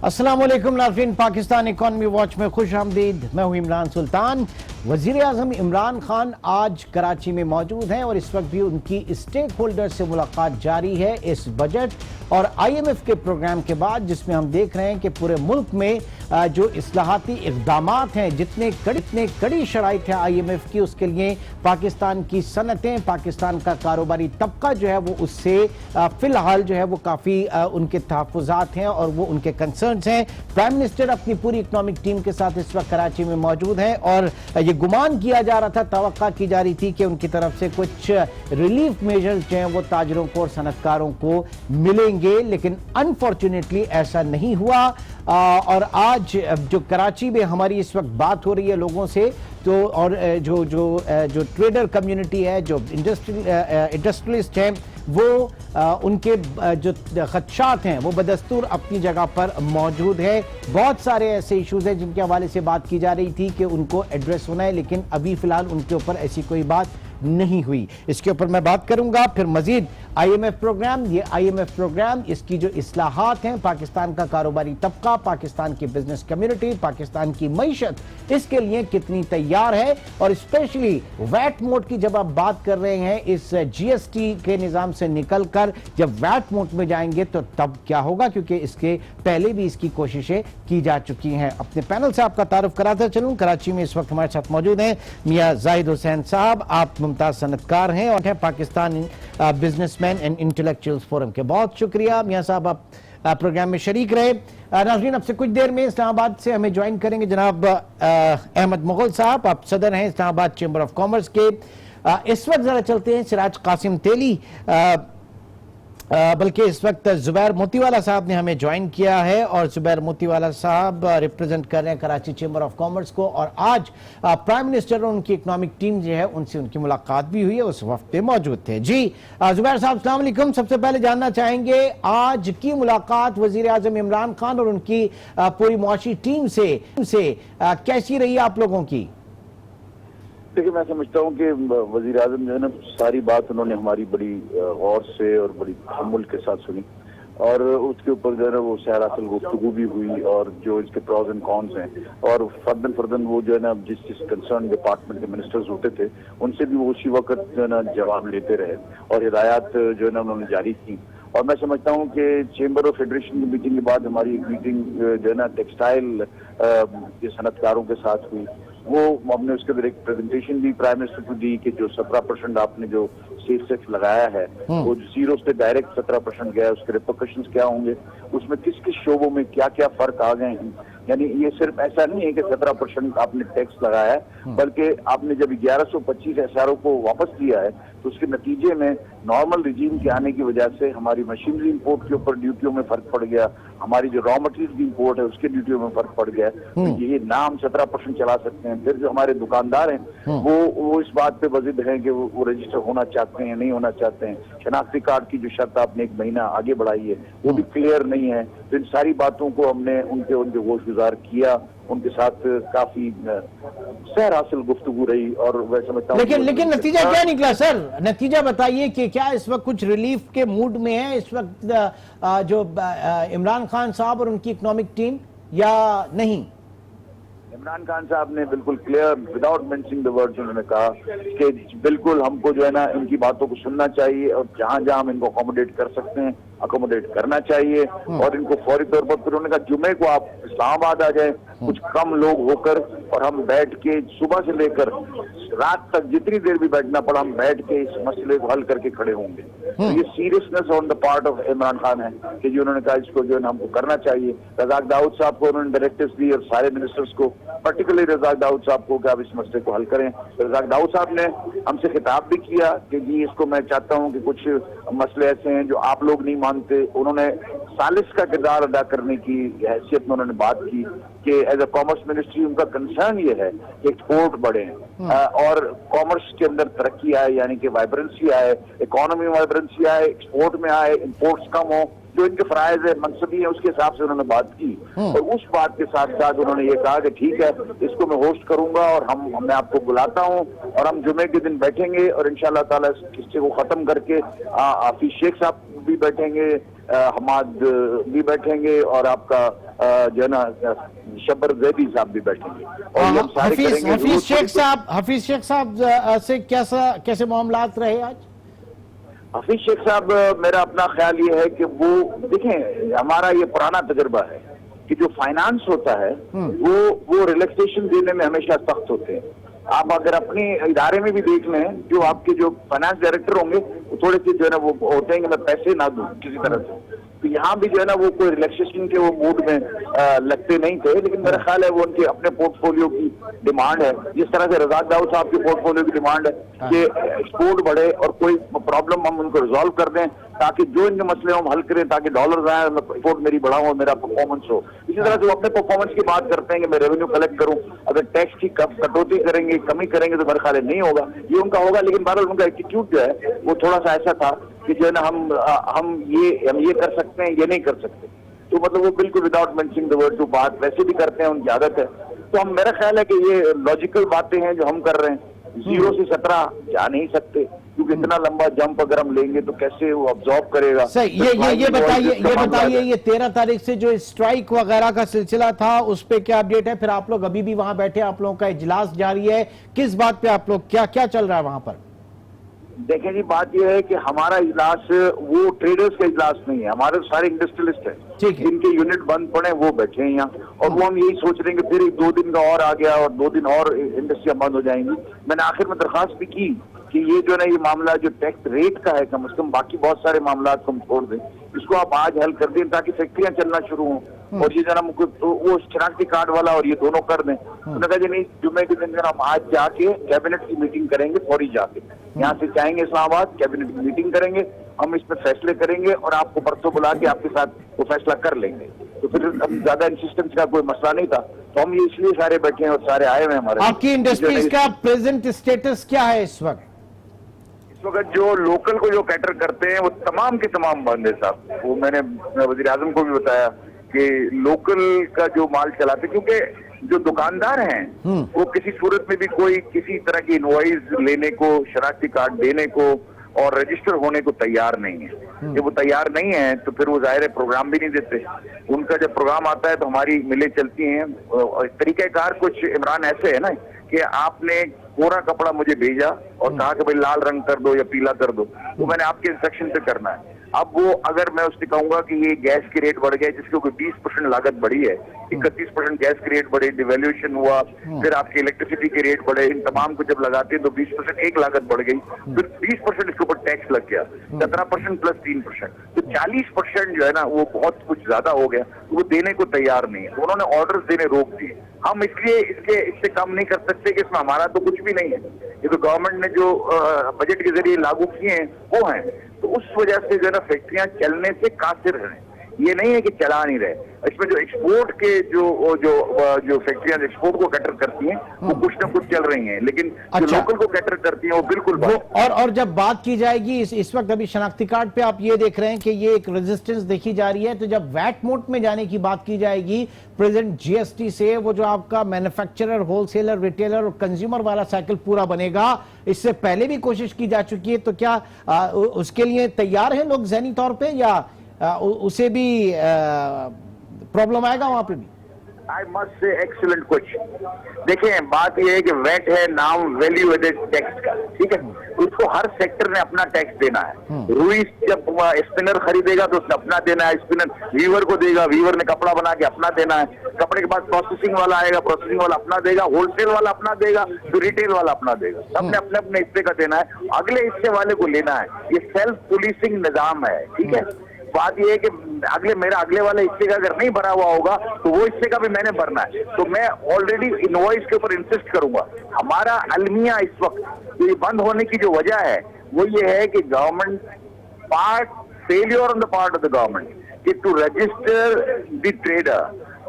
अस्सलाम वालेकुम नाज़रीन, पाकिस्तान इकॉनमी वॉच में खुश आमदीद। मैं हूं इमरान सुल्तान। वज़ीर आज़म इमरान खान आज कराची में मौजूद हैं और इस वक्त भी उनकी स्टेक होल्डर से मुलाकात जारी है इस बजट और IMF के प्रोग्राम के बाद, जिसमें हम देख रहे हैं कि पूरे मुल्क में जो इस्लाहाती इक़दामात हैं, जितने कड़ी शराइत है IMF की, उसके लिए पाकिस्तान की सनतें, पाकिस्तान का कारोबारी तबका जो है वो उससे फ़िलहाल जो है वो काफ़ी उनके तहफ़्फ़ुज़ात हैं और वो उनके कंसर्न्स हैं। प्राइम मिनिस्टर अपनी पूरी इकनॉमिक टीम के साथ इस वक्त कराची में मौजूद हैं और ये गुमान किया जा रहा था, तवक्का की जा रही थी कि उनकी तरफ से कुछ रिलीफ मेजर्स जो हैं वो ताजरों को और सनतकारों को मिलेंगे, लेकिन अनफॉर्चुनेटली ऐसा नहीं हुआ। और आज जो कराची में हमारी इस वक्त बात हो रही है लोगों से, तो और जो ट्रेडर कम्युनिटी है, जो इंडस्ट्रियलिस्ट हैं, वो उनके जो खदशात हैं वो बदस्तूर अपनी जगह पर मौजूद है। बहुत सारे ऐसे इश्यूज हैं जिनके हवाले से बात की जा रही थी कि उनको एड्रेस होना है, लेकिन अभी फिलहाल उनके ऊपर ऐसी कोई बात नहीं हुई। इसके ऊपर मैं बात करूंगा। फिर मजीद IMF प्रोग्राम, ये IMF प्रोग्राम, इसकी जो इस्लाहात हैं, पाकिस्तान का कारोबारी तबका, पाकिस्तान की बिजनेस कम्युनिटी, पाकिस्तान की मईशत, इसके लिए कितनी तैयार है। और स्पेशली वैट मोड की जब आप बात कर रहे हैं, इस GST के निज़ाम से निकलकर जब वैट मोड में जाएंगे तो तब क्या होगा, क्योंकि इसके पहले भी इसकी कोशिशें की जा चुकी हैं। अपने पैनल से आपका तारुफ कराता चलूं। कराची में इस वक्त हमारे साथ मौजूद हैं मियां जाहिद हुसैन साहब। आप मुमताज सनतकार हैं और Pakistan businessman and intellectuals forum के। बहुत शुक्रिया मियां साहब, आप प्रोग्राम में शरीक रहे। नाज़रीन, अब से कुछ देर में इस्लामाबाद से हमें ज्वाइन करेंगे जनाब अहमद मुगल साहब। आप सदर हैं इस्लामाबाद चैम्बर ऑफ कॉमर्स के। इस वक्त जरा चलते हैं सिराज कासिम तेली, बल्कि इस वक्त जुबैर मोतीवाला साहब ने हमें ज्वाइन किया है और जुबैर मोतीवाला साहब रिप्रेजेंट कर रहे हैं कराची चैम्बर ऑफ कॉमर्स को। और आज प्राइम मिनिस्टर और उनकी इकनॉमिक टीम जो है उनसे उनकी मुलाकात भी हुई है, उस वक्त पे मौजूद थे। जी जुबैर साहब, अस्सलाम वालेकुम। सबसे पहले जानना चाहेंगे आज की मुलाकात वजीर आजम इमरान खान और उनकी पूरी मुआशी टीम से कैसी रही आप लोगों की? देखिए, मैं समझता हूँ कि वजीर आजम जो है ना, सारी बात उन्होंने हमारी बड़ी गौर से और बड़ी तहम्मुल के साथ सुनी और उसके ऊपर जो है ना वो सैर-हासिल गुफ्तगू भी हुई और जो इसके प्रॉज एंड कॉन्स हैं और फर्दन वो जो है ना जिस कंसर्न डिपार्टमेंट के मिनिस्टर्स होते थे उनसे भी वो उसी वक्त जो है ना जवाब लेते रहे और हिदायत जो है ना उन्होंने जारी की। और मैं समझता हूँ कि चेंबर ऑफ फेडरेशन की मीटिंग के बाद हमारी एक मीटिंग जो है ना टेक्सटाइल के सनतकारों के साथ हुई। वो हमने उसके अंदर एक प्रेजेंटेशन भी प्राइम मिनिस्टर को दी कि जो 17% आपने जो सेल्स टैक्स लगाया है वो जीरो से डायरेक्ट 17% गया, उसके रिपोर्केशंस क्या होंगे, उसमें किस किस शोबों में क्या क्या फर्क आ गए हैं। यानी ये सिर्फ ऐसा नहीं है कि 17% आपने टैक्स लगाया है, बल्कि आपने जब 1125 SRO को वापस दिया है तो उसके नतीजे में नॉर्मल रिजीम के आने की वजह से हमारी मशीनरी इंपोर्ट के ऊपर ड्यूटियों में फर्क पड़ गया, हमारी जो रॉ मटेरियल की इंपोर्ट है उसके ड्यूटियों में फर्क पड़ गया। तो ये नाम 17% चला सकते हैं। फिर जो हमारे दुकानदार हैं वो इस बात पे वजिद हैं कि वो रजिस्टर होना चाहते हैं, नहीं होना चाहते हैं। शनाख्ती कार्ड की जो शर्त आपने 1 महीना आगे बढ़ाई है वो भी क्लियर नहीं है। तो इन सारी बातों को हमने उनके गोशगुजार किया, उनके साथ काफी सैर हासिल गुफ्तगू रही और वह समझता हूं। लेकिन नतीजा क्या निकला सर? नतीजा बताइए कि क्या इस वक्त कुछ रिलीफ के मूड में है इस वक्त जो इमरान खान साहब और उनकी इकोनॉमिक टीम, या नहीं? इमरान खान साहब ने बिल्कुल clear without mentioning the words उन्होंने कहा कि बिल्कुल हमको जो है ना इनकी बातों को सुनना चाहिए और जहां जहां हम इनको अकोमोडेट कर सकते हैं अकोमोडेट करना चाहिए और इनको फौरी तौर पर। फिर उन्होंने कहा जुमे को आप इस्लामाबाद आ जाए, कुछ कम लोग होकर, और हम बैठ के सुबह से लेकर रात तक जितनी देर भी बैठना पड़ा हम बैठ के इस मसले को हल करके खड़े होंगे। तो ये seriousness on the part of Imran Khan है कि जो उन्होंने कहा इसको जो है हमको करना चाहिए। रज़ाक दाऊद साहब को उन्होंने डायरेक्टिव्स दी और सारे मिनिस्टर्स को, पर्टिकुलरली रज़ाक दाऊद साहब को, कि आप इस मसले को हल करें। रज़ाक दाऊद साहब ने हमसे खिताब भी किया कि जी इसको मैं चाहता हूँ कि कुछ मसले ऐसे हैं जो आप लोग नहीं मानते। उन्होंने सालिस का किरदार अदा करने की हैसियत में उन्होंने बात की कि एज अ कॉमर्स मिनिस्ट्री उनका कंसर्न ये है कि एक्सपोर्ट बढ़े और कॉमर्स के अंदर तरक्की आए, यानी कि वाइब्रेंसी आए, इकोनॉमी में वाइब्रेंसी आए, एक्सपोर्ट में आए, इंपोर्ट्स कम हो, जो इनके फराइज है मनसबी है उसके हिसाब से उन्होंने बात की। और उस बात के साथ साथ उन्होंने ये कहा कि ठीक है इसको मैं होस्ट करूंगा और मैं आपको बुलाता हूं और हम जुमे के दिन बैठेंगे और इंशाल्लाह ताला इस किस्से को खत्म करके हाफिज शेख साहब भी बैठेंगे, हमाद भी बैठेंगे और आपका जो है ना शब्बर जैदी साहब भी बैठेंगे और ये हम सारे करेंगे। हफीज शेख साहब से कैसे मामलात रहे आज? हफीज शेख साहब, मेरा अपना ख्याल ये है कि वो देखें, हमारा ये पुराना तजुर्बा है कि जो फाइनेंस होता है वो रिलैक्सेशन देने में हमेशा सख्त होते हैं। आप अगर अपने इदारे में भी देख लें, जो आपके जो फाइनेंस डायरेक्टर होंगे वो थोड़े से जो है ना वो होते हैं कि मैं पैसे ना दूं किसी तरह से। तो यहाँ भी जो है ना वो कोई रिलैक्सेशन के वो मूड में लगते नहीं थे, लेकिन मेरा ख्याल है वो उनके अपने पोर्टफोलियो की डिमांड है। जिस तरह से रजाक दाऊद साहब के पोर्टफोलियो की डिमांड है कि एक्सपोर्ट बढ़े और कोई प्रॉब्लम हम उनको रिजॉल्व कर दें, ताकि जो इनके मसले हम हल करें, ताकि डॉलर आए, एक्सपोर्ट मेरी बढ़ाऊं और मेरा परफॉर्मेंस हो। इसी तरह से वो अपने परफॉर्मेंस की बात करते हैं कि मैं रेवेन्यू कलेक्ट करूं। अगर टैक्स की कटौती करेंगे, कमी करेंगे तो मेरा ख्याल है नहीं होगा, ये उनका होगा। लेकिन बहरहाल उनका एटीट्यूड जो है वो थोड़ा सा ऐसा था कि जो है ना हम ये कर सकते हैं, ये नहीं कर सकते। तो मतलब वो बिल्कुल without mentioning the word to बात वैसे भी करते हैं, उनकी आदत है। तो हम, मेरा ख्याल है कि ये लॉजिकल बातें हैं जो हम कर रहे हैं। 0 से 17 जा नहीं सकते, क्योंकि इतना लंबा जंप अगर हम लेंगे तो कैसे वो अब्जॉर्ब करेगा। सही, ये बताइए ये 13 तारीख से जो स्ट्राइक वगैरह का सिलसिला था उस पे क्या अपडेट है? फिर आप लोग अभी भी वहां बैठे, आप लोगों का इजलास जारी है, किस बात पे आप लोग, क्या चल रहा है वहां पर? देखें जी, बात यह है कि हमारा इजलास वो ट्रेडर्स का इजलास नहीं है, हमारे सारे इंडस्ट्रियलिस्ट हैं जिनके यूनिट बंद पड़े वो बैठे हैं यहाँ, और वो हम यही सोच रहे हैं कि फिर 2 दिन का और आ गया और 2 दिन और इंडस्ट्रियां बंद हो जाएंगी। मैंने आखिर में दरखास्त भी की कि ये जो है ना ये मामला जो टैक्स रेट का है, कम से कम बाकी बहुत सारे मामला को हम छोड़ दें, इसको आप आज हल कर दें ताकि फैक्ट्रियां चलना शुरू हों, और ये जना वो शनाख्ती कार्ड वाला और ये दोनों कर दें। उन्होंने कहा नहीं, जुम्मे के दिन हम आज जाके कैबिनेट की मीटिंग करेंगे, फौरी जाके यहाँ से जाएंगे इस्लामाबाद, कैबिनेट की मीटिंग करेंगे, हम इसमें फैसले करेंगे और आपको परसों बुला के आपके साथ वो फैसला कर लेंगे। तो फिर हम ज्यादा इंसिस्टेंस का कोई मसला नहीं था, तो हम ये इसलिए सारे बैठे हैं और सारे आए हुए हमारे। आपकी इंडस्ट्रीज का प्रेजेंट स्टेटस क्या है इस वक्त? इस वक्त जो लोकल को जो कैटर करते हैं वो तमाम के तमाम बंद है साहब। वो मैंने वजीर आजम को भी बताया कि लोकल का जो माल चलाते, क्योंकि जो दुकानदार हैं वो किसी सूरत में भी कोई किसी तरह की इनवॉइस लेने को, शनाख्ती कार्ड देने को और रजिस्टर होने को तैयार नहीं है। जब वो तैयार नहीं है तो फिर वो जाहिर है प्रोग्राम भी नहीं देते। उनका जब प्रोग्राम आता है तो हमारी मिलें चलती हैं। तरीकाकार कुछ इमरान ऐसे है ना कि आपने कोरा कपड़ा मुझे भेजा और कहा कि भाई लाल रंग कर दो या पीला कर दो, तो मैंने आपके इंस्ट्रक्शन पे करना है। अब वो अगर मैं उससे कहूंगा कि ये गैस के रेट बढ़ गए जिसके ऊपर 20% लागत बढ़ी है, 31% गैस के रेट बढ़े, डिवैल्यूएशन हुआ, फिर आपके इलेक्ट्रिसिटी के रेट बढ़े, इन तमाम को जब लगाते हैं तो 20% एक लागत बढ़ गई, फिर 20% इसके ऊपर टैक्स लग गया, 17% प्लस 3%, तो 40% जो है ना वो बहुत कुछ ज्यादा हो गया। तो वो देने को तैयार नहीं है, उन्होंने ऑर्डर्स देने रोक दिए। हम इसलिए इससे कम नहीं कर सकते कि इसमें हमारा तो कुछ भी नहीं है, ये तो गवर्नमेंट ने जो बजट के जरिए लागू किए हैं वो हैं। तो उस वजह से जो है ना फैक्ट्रियां चलने से कासिर हैं, ये नहीं है कि चला नहीं रहे। इसमें जो एक्सपोर्ट के जो फैक्ट्रियां एक्सपोर्ट को कैटर करती हैं वो कुछ ना कुछ चल रही हैं, लेकिन जो लोकल को कैटर करती हैं वो बिल्कुल और जब बात की जाएगी इस वक्त अभी शनाख्ती कार्ड पे आप ये देख रहे हैं कि ये एक रेजिस्टेंस देखी जा रही है, तो जब वैट मोड में जाने की बात की जाएगी प्रेजेंट जीएसटी से, वो जो आपका मैन्युफैक्चरर, होलसेलर, रिटेलर और कंज्यूमर वाला साइकिल पूरा बनेगा, इससे पहले भी कोशिश की जा चुकी है, तो क्या उसके लिए तैयार है लोग ज़हनी तौर पे, या उसे भी प्रॉब्लम आएगा वहां पे भी? I must say excellent question. देखें, बात यह है कि वैट है नाम वैल्यू एडेड टैक्स का, ठीक है, उसको हर सेक्टर ने अपना टैक्स देना है। रुई जब स्पिनर खरीदेगा तो उसने अपना देना है, स्पिनर वीवर को देगा, वीवर ने कपड़ा बना के अपना देना है, कपड़े के बाद प्रोसेसिंग वाला आएगा, प्रोसेसिंग वाला अपना देगा, होलसेल वाला अपना देगा, फिर रिटेल वाला अपना देगा, सबने अपने अपने हिस्से का देना है, अगले हिस्से वाले को लेना है। ये सेल्फ पुलिसिंग निजाम है, ठीक है। बात यह है कि अगले वाले हिस्से का अगर नहीं भरा हुआ होगा तो वो हिस्से का भी मैंने भरना है। तो मैं ऑलरेडी इनवॉइस के ऊपर इंसिस्ट करूंगा। हमारा अलमिया इस वक्त ये बंद होने की जो वजह है वो ये है कि government failure on the part of the government कि टू रजिस्टर द ट्रेडर।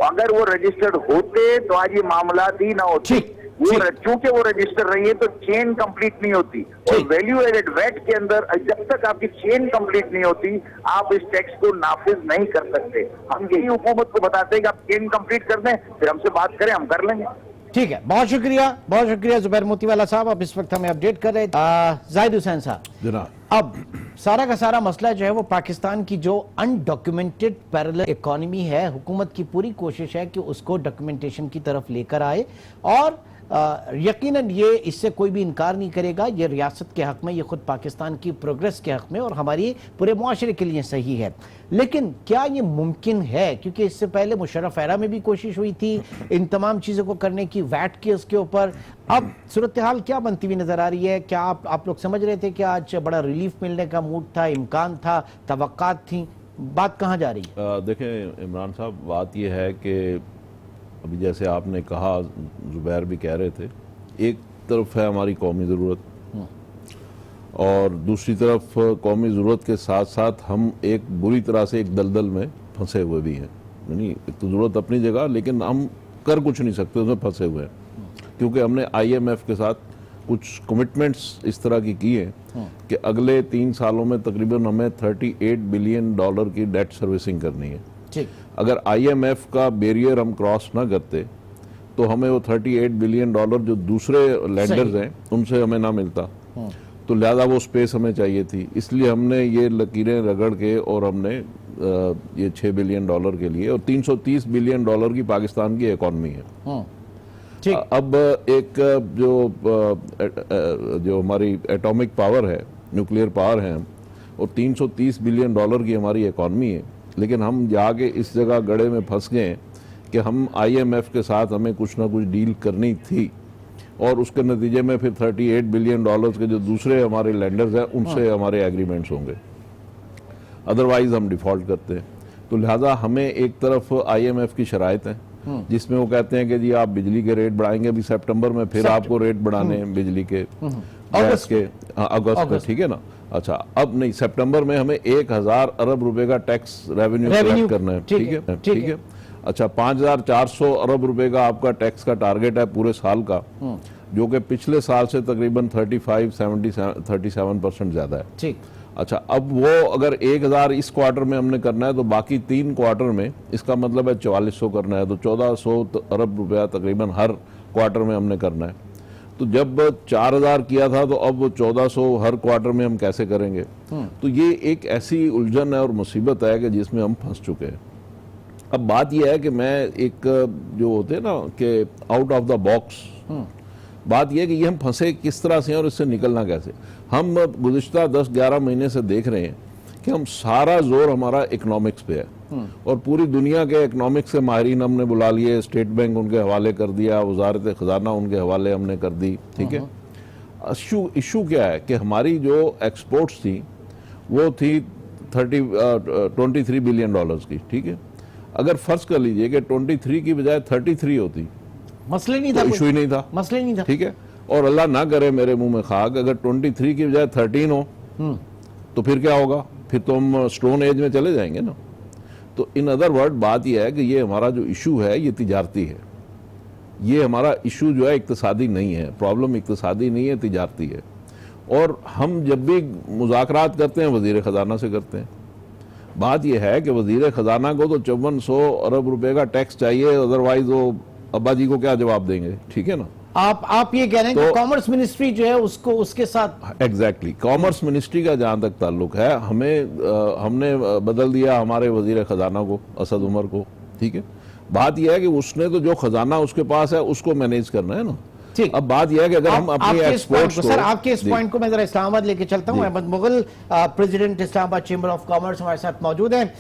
अगर वो रजिस्टर्ड होते तो आज ये मामला ही ना होती। चूंकि वो रजिस्टर रही है तो चेन कंप्लीट नहीं होती, और वैल्यू एडेड वैट के अंदर जब तक आपकी चेन कंप्लीट नहीं होती आप इस टैक्स को नाफिज नहीं कर सकते। हम यही हुकूमत को बताते हैं कि आप चेन कंप्लीट कर दें, फिर हमसे बात करें, हम कर लेंगे। ठीक है, बहुत शुक्रिया जुबैर मोतीवाला साहब, आप इस वक्त हमें अपडेट कर रहे थे। जाहिद हुसैन साहब जनाब, अब सारा का सारा मसला जो है वो पाकिस्तान की जो अनडॉक्यूमेंटेड पैरेलल इकोनॉमी है, हुकूमत की पूरी कोशिश है कि उसको डॉक्यूमेंटेशन की तरफ लेकर आए और यकीनन ये इससे कोई भी इनकार नहीं करेगा, ये रियासत के हक में, ये खुद पाकिस्तान की प्रोग्रेस के हक में और हमारी पूरे मुआशरे के लिए सही है। लेकिन क्या ये मुमकिन है, क्योंकि इससे पहले मुशर्रफ एरा में भी कोशिश हुई थी इन तमाम चीज़ों को करने की, वैट की उसके ऊपर, अब सूरत हाल क्या बनती हुई नजर आ रही है? क्या आप लोग समझ रहे थे कि आज बड़ा रिलीफ मिलने का मूड था, इम्कान था, तवक्कात थी, बात कहाँ जा रही है? देखें इमरान साहब, बात यह है कि अभी जैसे आपने कहा, जुबैर भी कह रहे थे, एक तरफ है हमारी कौमी ज़रूरत और दूसरी तरफ कौमी ज़रूरत के साथ साथ हम एक बुरी तरह से एक दलदल में फंसे हुए भी हैं। यानी एक तो ज़रूरत अपनी जगह, लेकिन हम कर कुछ नहीं सकते, उसमें फंसे हुए हैं क्योंकि हमने IMF के साथ कुछ कमिटमेंट्स इस तरह की हैं कि अगले 3 सालों में तकरीबन हमें $38 बिलियन की डेट सर्विसिंग करनी है। ठीक, अगर IMF का बैरियर हम क्रॉस ना करते तो हमें वो $38 बिलियन जो दूसरे लैंडर्स हैं उनसे हमें ना मिलता, तो लिहाजा वो स्पेस हमें चाहिए थी। इसलिए हमने ये लकीरें रगड़ के और हमने ये $6 बिलियन के लिए, और $330 बिलियन की पाकिस्तान की इकॉनमी है। ठीक, अब एक जो हमारी एटॉमिक पावर है, न्यूक्लियर पावर है, और $330 बिलियन की हमारी इकॉनमी है, लेकिन हम जाके इस जगह गड़े में फंस गए कि हम IMF के साथ हमें कुछ ना कुछ डील करनी थी और उसके नतीजे में फिर $38 बिलियन के जो दूसरे हमारे लैंडर्स हैं उनसे हमारे एग्रीमेंट्स होंगे, अदरवाइज हम डिफॉल्ट करते हैं। तो लिहाजा हमें एक तरफ IMF की शराइत है जिसमें वो कहते हैं कि जी आप बिजली के रेट बढ़ाएंगे, अभी सितंबर में फिर आपको रेट बढ़ाने हैं बिजली के, गैस के, अगस्त में, ठीक है ना। अच्छा, अब नहीं, सितंबर में हमें 1000 अरब रुपए का टैक्स रेवेन्यू कलेक्ट करना है, ठीक है। अच्छा, 5400 अरब रुपए का आपका टैक्स का टारगेट है पूरे साल का, जो कि पिछले साल से तकरीबन 37% ज्यादा है। ठीक, अच्छा, अब वो अगर 1000 इस क्वार्टर में हमने करना है तो बाकी 3 क्वार्टर में इसका मतलब है 4400 करना है, तो 1400 अरब रुपया तकरीबन हर क्वार्टर में हमने करना है। तो जब 4000 किया था तो अब वो 1400 हर क्वार्टर में हम कैसे करेंगे? तो ये एक ऐसी उलझन है और मुसीबत है कि जिसमें हम फंस चुके हैं। अब बात यह है कि मैं एक जो होते हैं ना कि आउट ऑफ द बॉक्स, बात यह है कि ये हम फंसे किस तरह से हैं और इससे निकलना कैसे। हम गुज़िश्ता 10-11 महीने से देख रहे हैं कि हम सारा जोर हमारा इकोनॉमिक्स पे है और पूरी दुनिया के इकोनॉमिक्स के माहिरीन हमने बुला लिए, स्टेट बैंक उनके हवाले कर दिया, वजारत खजाना उनके हवाले हमने कर दी, ठीक है। इशू क्या है कि हमारी जो एक्सपोर्ट्स थी वो थी 23 बिलियन डॉलर्स की, ठीक है। अगर फर्ज कर लीजिए कि 23 की बजाय 33 होती, मसले नहीं था, इशू ही नहीं था, मसले नहीं था, ठीक है। और अल्लाह ना करे मेरे मुंह में खाक, अगर 23 की बजाय 13 हो तो फिर क्या होगा? फिर तो हम स्टोन एज में चले जाएंगे ना। तो इन अदर वर्ड बात यह है कि ये हमारा जो इशू है ये तिजारती है, ये हमारा इशू जो है इक्तिसादी नहीं है, प्रॉब्लम इक्तिसादी नहीं है, तिजारती है। और हम जब भी मुज़ाकरात करते हैं वज़ीर ख़जाना से करते हैं। बात यह है कि वज़ीर ख़जाना को तो 5400 अरब रुपए का टैक्स चाहिए, अदरवाइज वो अब्बा जी को क्या जवाब देंगे, ठीक है ना। आप ये कह रहे हैं कि कॉमर्स मिनिस्ट्री जो है उसको उसके साथ एग्जैक्टली कॉमर्स मिनिस्ट्री का जहां तक ताल्लुक है, हमने बदल दिया हमारे वजीर खजाना को, असद उमर को, ठीक है। बात यह है कि उसने तो जो खजाना उसके पास है उसको मैनेज करना है ना। ठीक, अब बात यह है कि अगर हम अपनी एक्सपोर्ट्स को, सर आपके इस पॉइंट को मैं जरा इस्लामाबाद लेके चलता हूं। Ahmed Mughal, president Islamabad chamber of commerce, हमारे साथ मौजूद हैं।